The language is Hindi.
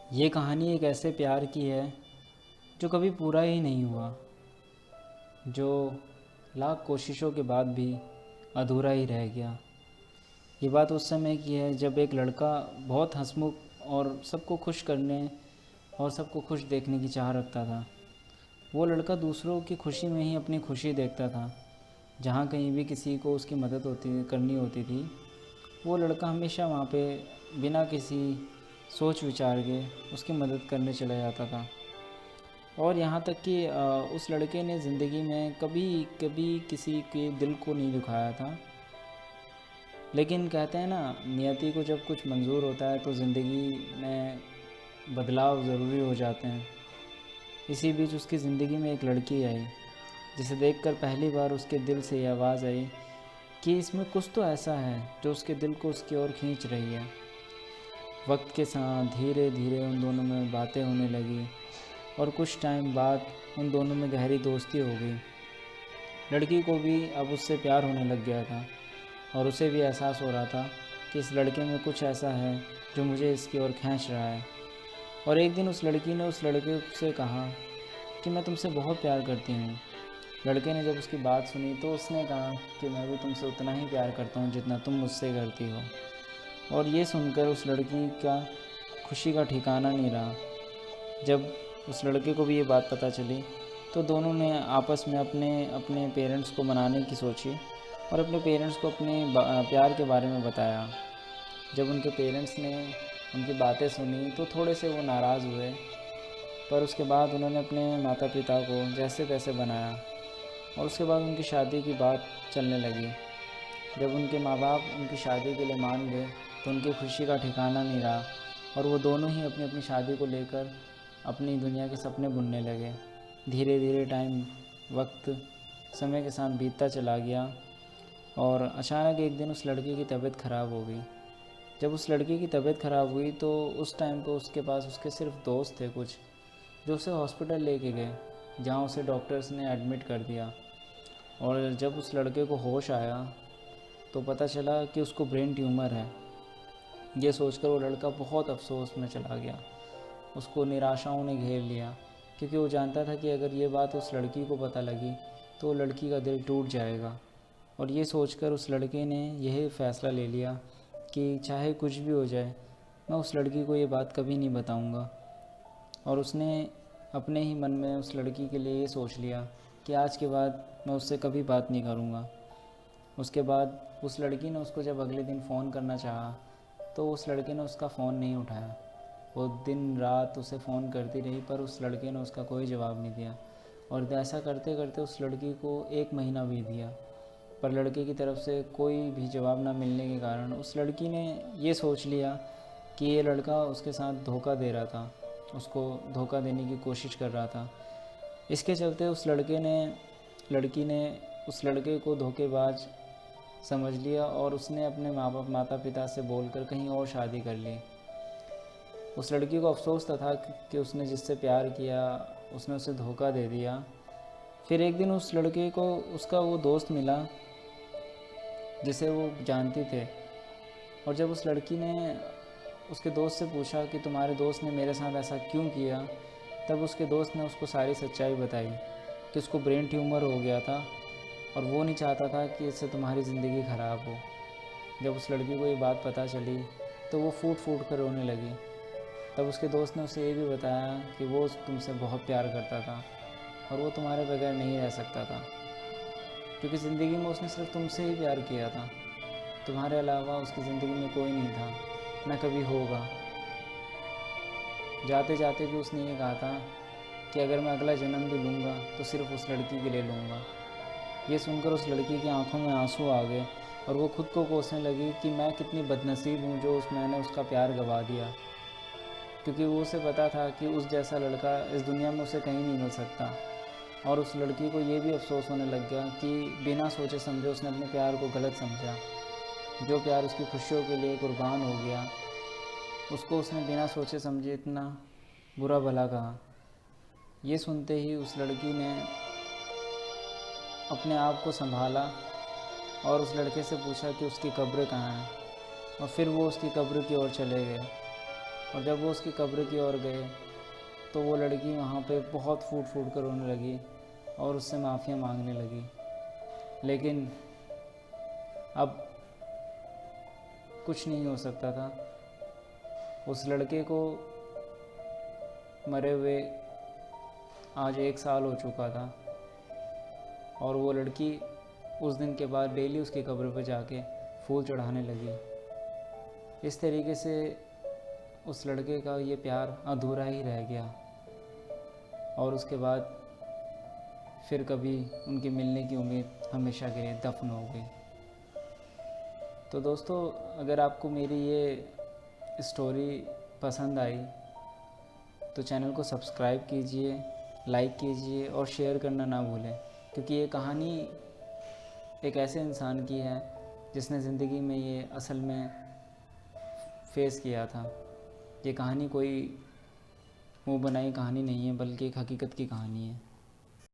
ये कहानी एक ऐसे प्यार की है जो कभी पूरा ही नहीं हुआ, जो लाख कोशिशों के बाद भी अधूरा ही रह गया। ये बात उस समय की है जब एक लड़का बहुत हंसमुख और सबको खुश करने और सबको खुश देखने की चाह रखता था। वो लड़का दूसरों की खुशी में ही अपनी खुशी देखता था। जहाँ कहीं भी किसी को उसकी मदद करनी होती थी, वो लड़का हमेशा वहाँ पे बिना किसी सोच विचार के उसकी मदद करने चला जाता था। और यहाँ तक कि उस लड़के ने ज़िंदगी में कभी कभी किसी के दिल को नहीं दुखाया था। लेकिन कहते हैं ना, नियति को जब कुछ मंजूर होता है तो ज़िंदगी में बदलाव ज़रूरी हो जाते हैं। इसी बीच उसकी ज़िंदगी में एक लड़की आई, जिसे देखकर पहली बार उसके दिल से ये आवाज़ आई कि इसमें कुछ तो ऐसा है जो उसके दिल को उसकी ओर खींच रही है। वक्त के साथ धीरे धीरे उन दोनों में बातें होने लगी और कुछ टाइम बाद उन दोनों में गहरी दोस्ती हो गई। लड़की को भी अब उससे प्यार होने लग गया था और उसे भी एहसास हो रहा था कि इस लड़के में कुछ ऐसा है जो मुझे इसकी ओर खींच रहा है। और एक दिन उस लड़की ने उस लड़के से कहा कि मैं तुमसे बहुत प्यार करती हूँ। लड़के ने जब उसकी बात सुनी तो उसने कहा कि मैं भी तुमसे उतना ही प्यार करता हूँ जितना तुम मुझसे करती हो। और ये सुनकर उस लड़की का खुशी का ठिकाना नहीं रहा। जब उस लड़के को भी ये बात पता चली तो दोनों ने आपस में अपने अपने पेरेंट्स को मनाने की सोची और अपने पेरेंट्स को अपने प्यार के बारे में बताया। जब उनके पेरेंट्स ने उनकी बातें सुनी तो थोड़े से वो नाराज़ हुए, पर उसके बाद उन्होंने अपने माता पिता को जैसे तैसे बनाया और उसके बाद उनकी शादी की बात चलने लगी। जब उनके माँ बाप उनकी शादी के लिए मान गए तो उनकी खुशी का ठिकाना नहीं रहा और वो दोनों ही अपनी अपनी शादी को लेकर अपनी दुनिया के सपने बुनने लगे। धीरे धीरे टाइम, वक्त, समय के साथ बीतता चला गया और अचानक एक दिन उस लड़के की तबीयत ख़राब हो गई। जब उस लड़के की तबीयत ख़राब हुई तो उस टाइम पे उसके पास उसके सिर्फ दोस्त थे कुछ, जो उसे हॉस्पिटल लेके गए, जहाँ उसे डॉक्टर्स ने एडमिट कर दिया। और जब उस लड़के को होश आया तो पता चला कि उसको ब्रेन ट्यूमर है। ये सोचकर वो लड़का बहुत अफसोस में चला गया। उसको निराशाओं ने घेर लिया, क्योंकि वो जानता था कि अगर ये बात उस लड़की को पता लगी तो लड़की का दिल टूट जाएगा। और ये सोचकर उस लड़के ने यह फ़ैसला ले लिया कि चाहे कुछ भी हो जाए, मैं उस लड़की को ये बात कभी नहीं बताऊंगा। और उसने अपने ही मन में उस लड़की के लिए ये सोच लिया कि आज के बाद मैं उससे कभी बात नहीं करूँगा। उसके बाद उस लड़की ने उसको जब अगले दिन फ़ोन करना चाहा तो उस लड़के ने उसका फ़ोन नहीं उठाया। वो दिन रात उसे फ़ोन करती रही, पर उस लड़के ने उसका कोई जवाब नहीं दिया। और ऐसा करते करते उस लड़की को 1 महीना बीत गया, पर लड़के की तरफ से कोई भी जवाब ना मिलने के कारण उस लड़की ने ये सोच लिया कि ये लड़का उसके साथ धोखा दे रहा था, उसको धोखा देने की कोशिश कर रहा था। इसके चलते उस लड़की ने उस लड़के को धोखेबाज समझ लिया और उसने अपने माता पिता से बोलकर कहीं और शादी कर ली। उस लड़की को अफसोस था कि उसने जिससे प्यार किया उसने उसे धोखा दे दिया। फिर एक दिन उस लड़के को उसका वो दोस्त मिला जिसे वो जानती थे। और जब उस लड़की ने उसके दोस्त से पूछा कि तुम्हारे दोस्त ने मेरे साथ ऐसा क्यों किया, तब उसके दोस्त ने उसको सारी सच्चाई बताई कि उसको ब्रेन ट्यूमर हो गया था और वो नहीं चाहता था कि इससे तुम्हारी ज़िंदगी ख़राब हो। जब उस लड़की को ये बात पता चली तो वो फूट फूट कर रोने लगी। तब उसके दोस्त ने उसे ये भी बताया कि वो तुमसे बहुत प्यार करता था और वो तुम्हारे बगैर नहीं रह सकता था, क्योंकि ज़िंदगी में उसने सिर्फ तुमसे ही प्यार किया था। तुम्हारे अलावा उसकी ज़िंदगी में कोई नहीं था, न कभी होगा। जाते जाते भी उसने ये कहा था कि अगर मैं अगला जन्म भी लूँगा तो सिर्फ उस लड़की के लिए लूँगा। ये सुनकर उस लड़की की आंखों में आंसू आ गए और वो खुद को कोसने लगी कि मैं कितनी बदनसीब हूँ जो मैंने उसका प्यार गवा दिया, क्योंकि वो उसे पता था कि उस जैसा लड़का इस दुनिया में उसे कहीं नहीं मिल सकता। और उस लड़की को ये भी अफसोस होने लग गया कि बिना सोचे समझे उसने अपने प्यार को गलत समझा। जो प्यार उसकी खुशियों के लिए कुर्बान हो गया, उसको उसने बिना सोचे समझे इतना बुरा भला कहा। ये सुनते ही उस लड़की ने अपने आप को संभाला और उस लड़के से पूछा कि उसकी कब्र कहाँ है, और फिर वो उसकी कब्र की ओर चले गए। और जब वो उसकी कब्र की ओर गए तो वो लड़की वहाँ पे बहुत फूट फूट कर रोने लगी और उससे माफ़िया मांगने लगी। लेकिन अब कुछ नहीं हो सकता था। उस लड़के को मरे हुए आज 1 साल हो चुका था और वो लड़की उस दिन के बाद डेली उसकी कब्र पर जाके फूल चढ़ाने लगी। इस तरीके से उस लड़के का ये प्यार अधूरा ही रह गया और उसके बाद फिर कभी उनके मिलने की उम्मीद हमेशा के लिए दफन हो गई। तो दोस्तों, अगर आपको मेरी ये स्टोरी पसंद आई तो चैनल को सब्सक्राइब कीजिए, लाइक कीजिए और शेयर करना ना भूलें, क्योंकि ये कहानी एक ऐसे इंसान की है जिसने ज़िंदगी में ये असल में फेस किया था। ये कहानी कोई मुँह बनाई कहानी नहीं है, बल्कि एक हकीकत की कहानी है।